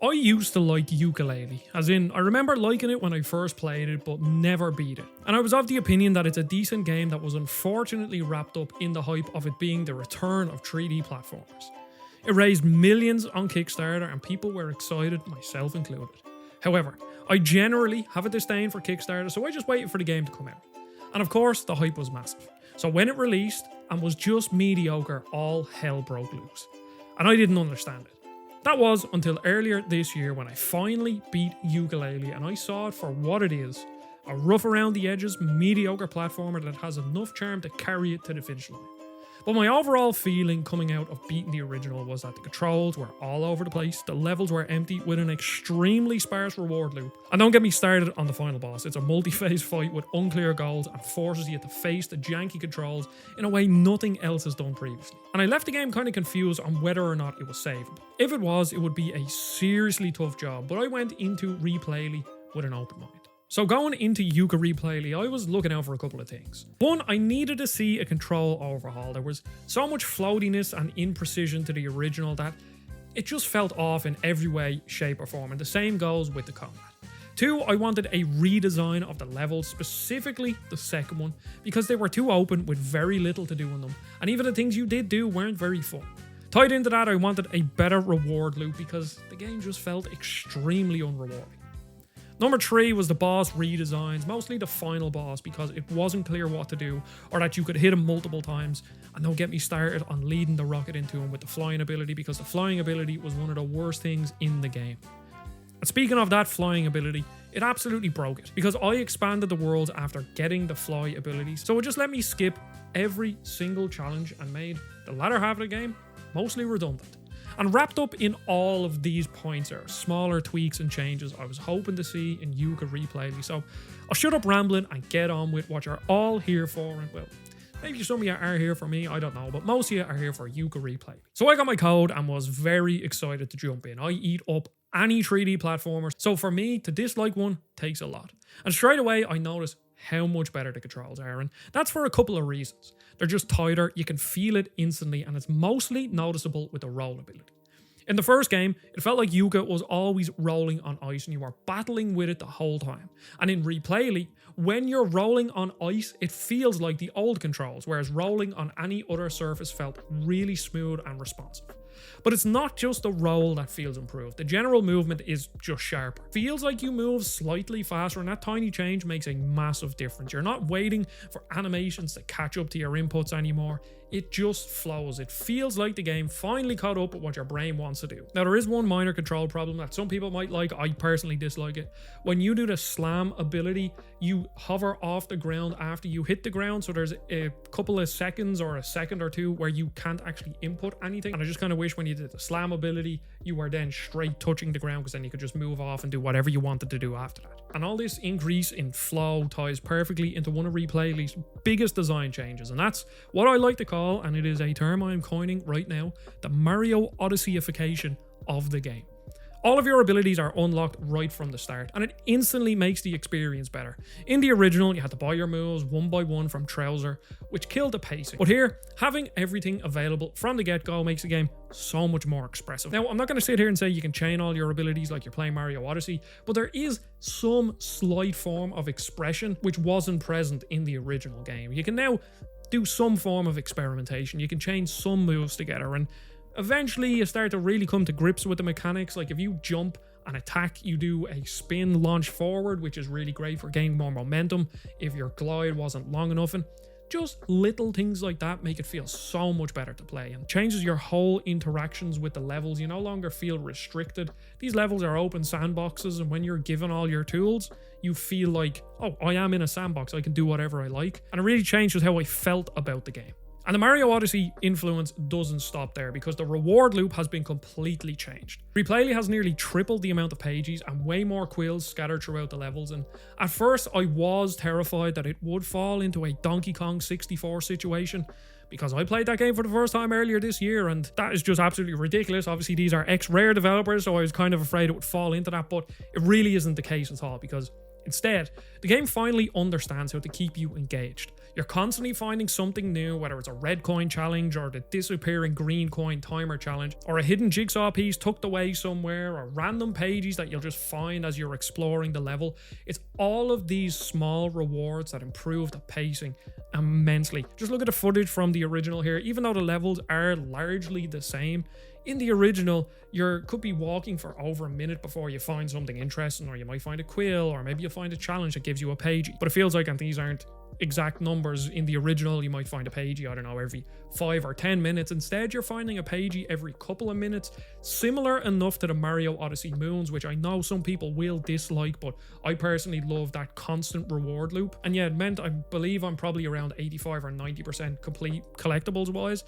I used to like Yooka Laylee, as in, I remember liking it when I first played it, but never beat it. And I was of the opinion that it's a decent game that was unfortunately wrapped up in the hype of it being the return of 3D platformers. It raised millions on Kickstarter and people were excited, myself included. However, I generally have a disdain for Kickstarter, so I just waited for the game to come out. And of course, the hype was massive. So when it released and was just mediocre, all hell broke loose. And I didn't understand it. That was until earlier this year when I finally beat Yooka Laylee and I saw it for what it is, a rough around the edges, mediocre platformer that has enough charm to carry it to the finish line. But my overall feeling coming out of beating the original was that the controls were all over the place, the levels were empty with an extremely sparse reward loop. And don't get me started on the final boss, it's a multi-phase fight with unclear goals and forces you to face the janky controls in a way nothing else has done previously. And I left the game kind of confused on whether or not it was savable. If it was, it would be a seriously tough job, but I went into Re-Playlee with an open mind. So going into Yooka Replaylee, I was looking out for a couple of things. One, I needed to see a control overhaul. There was so much floatiness and imprecision to the original that it just felt off in every way, shape or form, and the same goes with the combat. Two, I wanted a redesign of the levels, specifically the second one, because they were too open with very little to do in them, and even the things you did do weren't very fun. Tied into that, I wanted a better reward loop because the game just felt extremely unrewarding. Number 3 was the boss redesigns, mostly the final boss because it wasn't clear what to do or that you could hit him multiple times. And don't get me started on leading the rocket into him with the flying ability because the flying ability was one of the worst things in the game. And speaking of that flying ability, it absolutely broke it because I expanded the world after getting the fly ability, so it just let me skip every single challenge and made the latter half of the game mostly redundant. And wrapped up in all of these points are smaller tweaks and changes I was hoping to see in Yooka Replaylee. So I'll shut up rambling and get on with what you're all here for. And well, maybe some of you are here for me, I don't know, but most of you are here for Yooka Replaylee. So I got my code and was very excited to jump in. I eat up any 3D platformer, so for me to dislike one takes a lot. And straight away I noticed how much better the controls are, and that's for a couple of reasons. They're just tighter, you can feel it instantly, and it's mostly noticeable with the roll ability. In the first game, it felt like Yooka was always rolling on ice and you were battling with it the whole time. And in Re-Playlee, when you're rolling on ice, it feels like the old controls, whereas rolling on any other surface felt really smooth and responsive. But it's not just the roll that feels improved, the general movement is just sharper. Feels like you move slightly faster and that tiny change makes a massive difference. You're not waiting for animations to catch up to your inputs anymore. It just flows. It feels like the game finally caught up with what your brain wants to do. Now there is one minor control problem that some people might like, I personally dislike it. When you do the slam ability, you hover off the ground after you hit the ground, so there's a couple of seconds or a second or two where you can't actually input anything. And I just kind of wish when you did the slam ability, you were then straight touching the ground because then you could just move off and do whatever you wanted to do after that. And all this increase in flow ties perfectly into one of Re-Playlee's biggest design changes, and that's what I like to call, and it is a term I am coining right now, the Mario Odyssey-ification of the game. All of your abilities are unlocked right from the start, and it instantly makes the experience better. In the original, you had to buy your moves one by one from Trowser, which killed the pacing. But here, having everything available from the get-go makes the game so much more expressive. Now, I'm not going to sit here and say you can chain all your abilities like you're playing Mario Odyssey, but there is some slight form of expression which wasn't present in the original game. You can now do some form of experimentation, you can chain some moves together, and eventually you start to really come to grips with the mechanics. Like if you jump and attack, you do a spin launch forward, which is really great for gaining more momentum if your glide wasn't long enough, and just little things like that make it feel so much better to play and changes your whole interactions with the levels. You no longer feel restricted. These levels are open sandboxes, and when you're given all your tools, you feel like, oh, I am in a sandbox, I can do whatever I like. And it really changes how I felt about the game. And the Mario Odyssey influence doesn't stop there because the reward loop has been completely changed. Re-Playlee has nearly tripled the amount of pages and way more quills scattered throughout the levels, and at first I was terrified that it would fall into a Donkey Kong 64 situation because I played that game for the first time earlier this year and that is just absolutely ridiculous. Obviously these are ex-Rare developers, so I was kind of afraid it would fall into that, but it really isn't the case at all because Instead, the game finally understands how to keep you engaged. You're constantly finding something new, whether it's a red coin challenge or the disappearing green coin timer challenge, or a hidden jigsaw piece tucked away somewhere, or random pages that you'll just find as you're exploring the level. It's all of these small rewards that improve the pacing immensely. Just look at the footage from the original here. Even though the levels are largely the same, in the original, you could be walking for over a minute before you find something interesting, or you might find a quill, or maybe you'll find a challenge that gives you a pagey. But it feels like, and these aren't exact numbers, in the original you might find a pagey, I don't know, every 5 or 10 minutes. Instead, you're finding a pagey every couple of minutes, similar enough to the Mario Odyssey moons, which I know some people will dislike, but I personally love that constant reward loop. And yeah, it meant I believe I'm probably around 85 or 90% complete collectibles wise.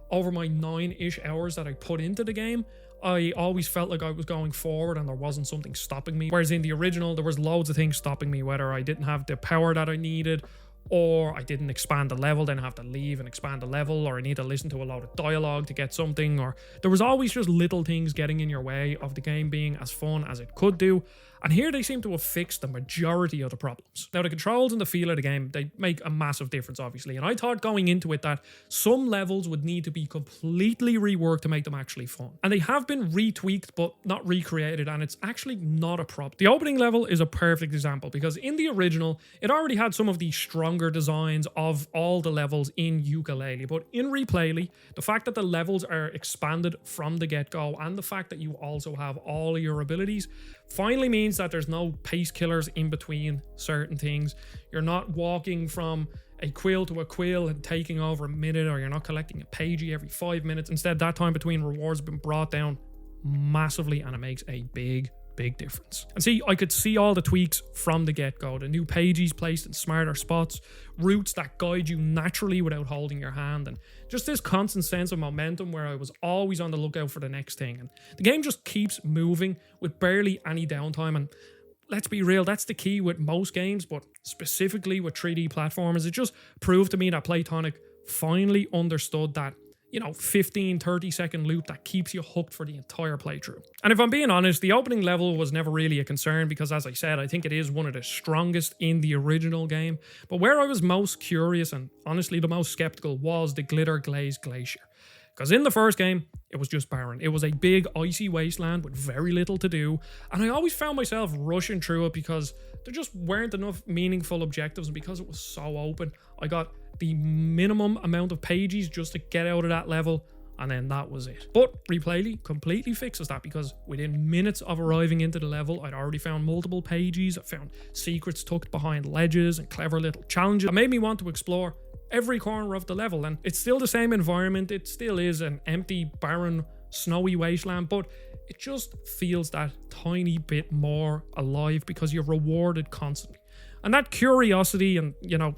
Over my 9-ish hours that I put into the game, I always felt like I was going forward and there wasn't something stopping me. Whereas in the original, there was loads of things stopping me, whether I didn't have the power that I needed, or I didn't expand the level, then I have to leave and expand the level, or I need to listen to a lot of dialogue to get something, or there was always just little things getting in your way of the game being as fun as it could do. And here they seem to have fixed the majority of the problems. Now, the controls and the feel of the game, they make a massive difference, obviously. And I thought going into it that some levels would need to be completely reworked to make them actually fun. And they have been retweaked, but not recreated, and it's actually not a problem. The opening level is a perfect example, because in the original, it already had some of the stronger designs of all the levels in Yooka Laylee. But in Re-Playlee, the fact that the levels are expanded from the get-go, and the fact that you also have all of your abilities, finally means that there's no pace killers in between certain things. You're not walking from a quill to a quill and taking over a minute, or you're not collecting a pagey every 5 minutes. Instead, that time between rewards has been brought down massively, and it makes a big difference. And see, I could see all the tweaks from the get-go. The new pages placed in smarter spots, routes that guide you naturally without holding your hand, and just this constant sense of momentum where I was always on the lookout for the next thing. And the game just keeps moving with barely any downtime, and let's be real, that's the key with most games, but specifically with 3D platformers. It just proved to me that Playtonic finally understood that, 15-30 second loop that keeps you hooked for the entire playthrough. And if I'm being honest, the opening level was never really a concern, because as I said, I think it is one of the strongest in the original game. But where I was most curious, and honestly the most skeptical, was the Glitter Glaze Glacier. Because in the first game, it was just barren. It was a big icy wasteland with very little to do, and I always found myself rushing through it because there just weren't enough meaningful objectives, and because it was so open, I got the minimum amount of pages just to get out of that level, and then that was it. But Re-Playlee completely fixes that, because within minutes of arriving into the level, I'd already found multiple pages. I found secrets tucked behind ledges and clever little challenges that made me want to explore every corner of the level. And it's still the same environment. It still is an empty, barren, snowy wasteland, but it just feels that tiny bit more alive because you're rewarded constantly. And that curiosity and,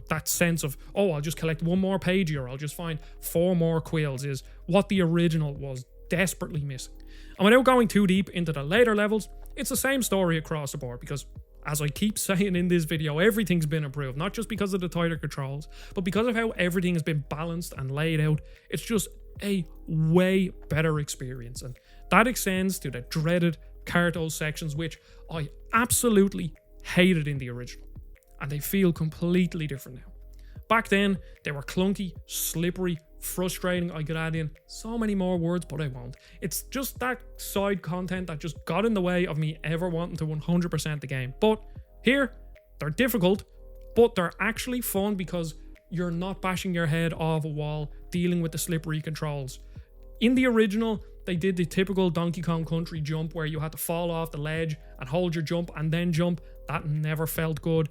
that sense of, oh, I'll just collect one more page, or I'll just find 4 more quills, is what the original was desperately missing. And without going too deep into the later levels, it's the same story across the board, because as I keep saying in this video, everything's been improved, not just because of the tighter controls, but because of how everything has been balanced and laid out. It's just a way better experience, and that extends to the dreaded Kartos sections, which I absolutely hated in the original, and they feel completely different now. Back then, they were clunky, slippery, frustrating. I could add in so many more words, but I won't. It's just that side content that just got in the way of me ever wanting to 100% the game. But here, they're difficult, but they're actually fun because you're not bashing your head off a wall dealing with the slippery controls. In the original, they did the typical Donkey Kong Country jump where you had to fall off the ledge and hold your jump and then jump. That never felt good.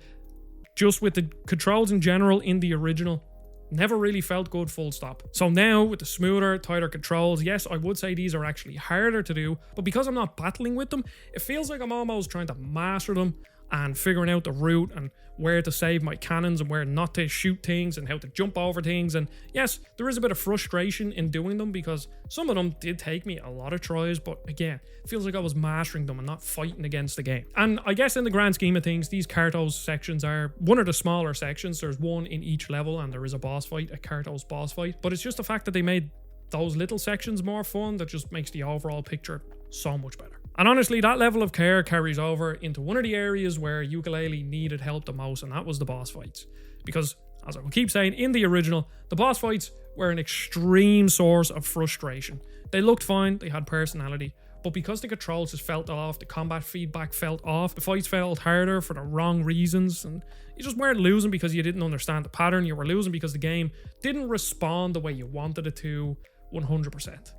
Just with the controls in general in the original, never really felt good, full stop. So now with the smoother, tighter controls, yes, I would say these are actually harder to do, but because I'm not battling with them, it feels like I'm almost trying to master them and figuring out the route and where to save my cannons and where not to shoot things and how to jump over things. And yes, there is a bit of frustration in doing them because some of them did take me a lot of tries, but again, it feels like I was mastering them and not fighting against the game. And I guess in the grand scheme of things, these Kartos sections are one of the smaller sections. There's one in each level and there is a boss fight, a Kartos boss fight, but it's just the fact that they made those little sections more fun that just makes the overall picture so much better. And honestly, that level of care carries over into one of the areas where Yooka Laylee needed help the most, and that was the boss fights. Because, as I will keep saying, in the original, the boss fights were an extreme source of frustration. They looked fine, they had personality, but because the controls just felt off, the combat feedback felt off, the fights felt harder for the wrong reasons, and you just weren't losing because you didn't understand the pattern, you were losing because the game didn't respond the way you wanted it to 100%.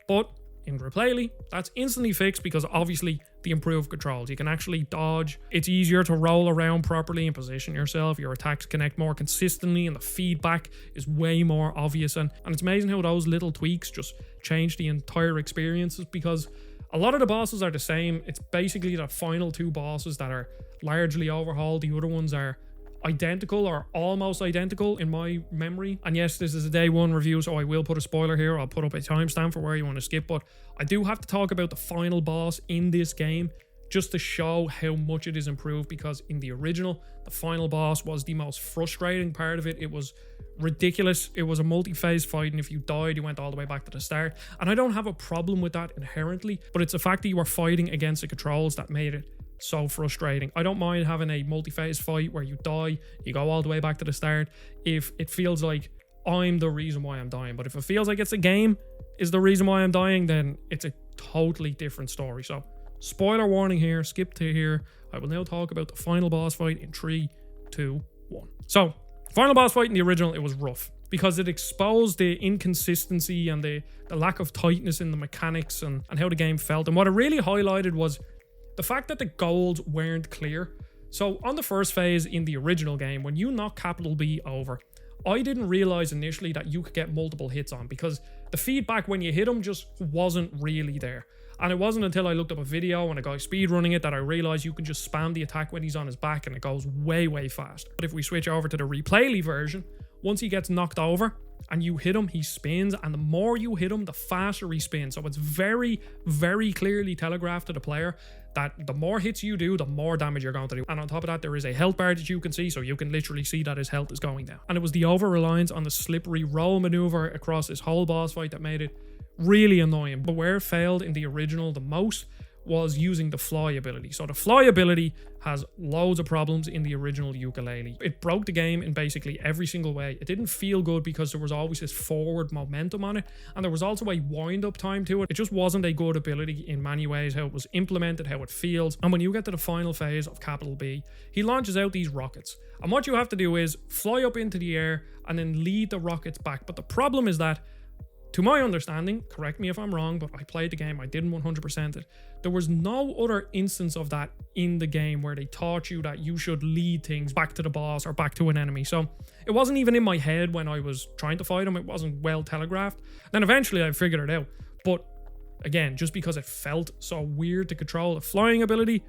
But in Re-Playlee, that's instantly fixed because obviously the improved controls. You can actually dodge, it's easier to roll around properly and position yourself, your attacks connect more consistently and the feedback is way more obvious, and it's amazing how those little tweaks just change the entire experiences, because a lot of the bosses are the same. It's basically the final two bosses that are largely overhauled. The other ones are identical or almost identical in my memory. And yes, this is a day one review, so I will put a spoiler here. I'll put up a timestamp for where you want to skip, but I do have to talk about the final boss in this game just to show how much it is improved, because in the original, the final boss was the most frustrating part of it. It was ridiculous. It was a multi-phase fight, and if you died, you went all the way back to the start. And I don't have a problem with that inherently, but it's the fact that you were fighting against the controls that made it so frustrating. I don't mind having a multi-phase fight where you die, you go all the way back to the start, if it feels like I'm the reason why I'm dying. But if it feels like it's a game is the reason why I'm dying, then it's a totally different story. So spoiler warning here, skip to here. I will now talk about the final boss fight in 3, 2, 1. So, final boss fight in the original, it was rough because it exposed the inconsistency and the lack of tightness in the mechanics and how the game felt. And what it really highlighted was the fact that the goals weren't clear. So on the first phase in the original game, when you knock capital B over, I didn't realize initially that you could get multiple hits on, because the feedback when you hit him just wasn't really there. And it wasn't until I looked up a video and a guy speedrunning it that I realized you can just spam the attack when he's on his back and it goes way, way faster. But if we switch over to the Re-Playlee version, once he gets knocked over and you hit him, he spins, and the more you hit him, the faster he spins. So it's very, very clearly telegraphed to the player that the more hits you do, the more damage you're going to do. And on top of that, there is a health bar that you can see, so you can literally see that his health is going down. And it was the over-reliance on the slippery roll maneuver across this whole boss fight that made it really annoying. But where it failed in the original the most was using the fly ability. So the fly ability has loads of problems in the original Yooka Laylee. It broke the game in basically every single way. It didn't feel good because there was always this forward momentum on it, and there was also a wind-up time to it. It just wasn't a good ability in many ways, how it was implemented, how it feels. And when you get to the final phase of capital B, he launches out these rockets. And what you have to do is fly up into the air and then lead the rockets back. But the problem is that, to my understanding, correct me if I'm wrong, but I played the game, I didn't 100% it. There was no other instance of that in the game where they taught you that you should lead things back to the boss or back to an enemy. So it wasn't even in my head when I was trying to fight him. It wasn't well telegraphed. Then eventually I figured it out. But again, just because it felt so weird to control, the flying ability,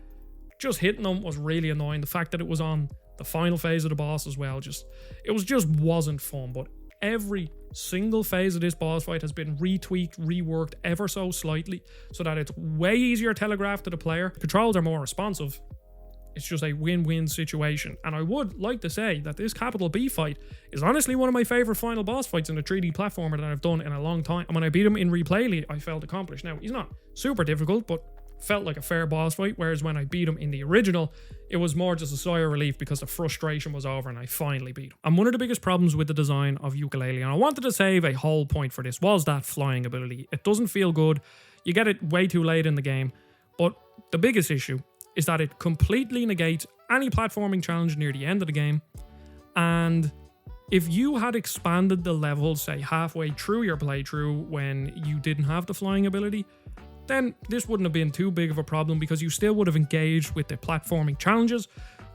just hitting them was really annoying. The fact that it was on the final phase of the boss as well, just wasn't fun. But every single phase of this boss fight has been retweaked, reworked ever so slightly so that it's way easier telegraphed to the player. Controls are more responsive. It's just a win-win situation. And I would like to say that this capital B fight is honestly one of my favorite final boss fights in a 3D platformer that I've done in a long time. And when I beat him in Re-Playlee, I felt accomplished. Now, he's not super difficult, but felt like a fair boss fight, whereas when I beat him in the original, it was more just a sigh of relief because the frustration was over and I finally beat him. And one of the biggest problems with the design of Yooka Laylee, and I wanted to save a whole point for this, was that flying ability. It doesn't feel good. You get it way too late in the game. But the biggest issue is that it completely negates any platforming challenge near the end of the game. And if you had expanded the level, say halfway through your playthrough when you didn't have the flying ability, then this wouldn't have been too big of a problem because you still would have engaged with the platforming challenges.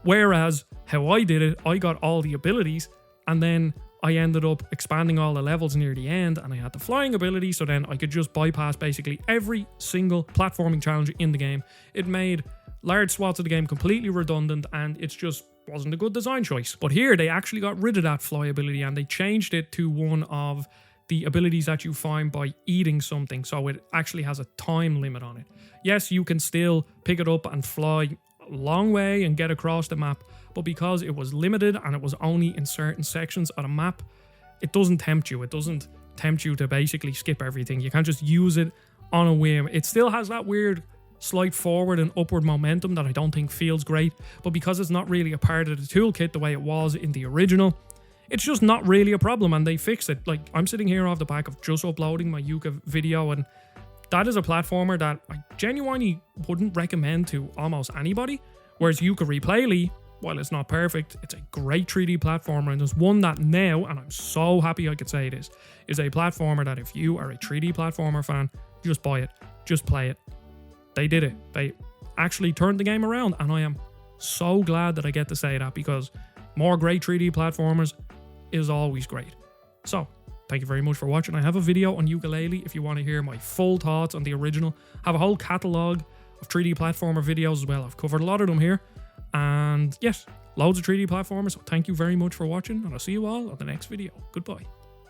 Whereas how I did it, I got all the abilities and then I ended up expanding all the levels near the end and I had the flying ability, so then I could just bypass basically every single platforming challenge in the game. It made large swaths of the game completely redundant and it's just wasn't a good design choice. But here they actually got rid of that fly ability and they changed it to one of the abilities that you find by eating something, so it actually has a time limit on it. Yes, you can still pick it up and fly a long way and get across the map, but because it was limited and it was only in certain sections of the map, it doesn't tempt you. It doesn't tempt you to basically skip everything. You can't just use it on a whim. It still has that weird slight forward and upward momentum that I don't think feels great, but because it's not really a part of the toolkit the way it was in the original, it's just not really a problem, and they fixed it. Like, I'm sitting here off the back of just uploading my Yooka video, and that is a platformer that I genuinely wouldn't recommend to almost anybody, whereas Yooka Replaylee, while it's not perfect, it's a great 3D platformer, and there's one that now, and I'm so happy I could say this, is a platformer that if you are a 3D platformer fan, just buy it, just play it. They did it. They actually turned the game around, and I am so glad that I get to say that, because more great 3D platformers is always great. So, thank you very much for watching. I have a video on Yooka Laylee if you want to hear my full thoughts on the original. I have a whole catalogue of 3D platformer videos as well. I've covered a lot of them here. And yes, loads of 3D platformers. So thank you very much for watching, and I'll see you all on the next video. Goodbye.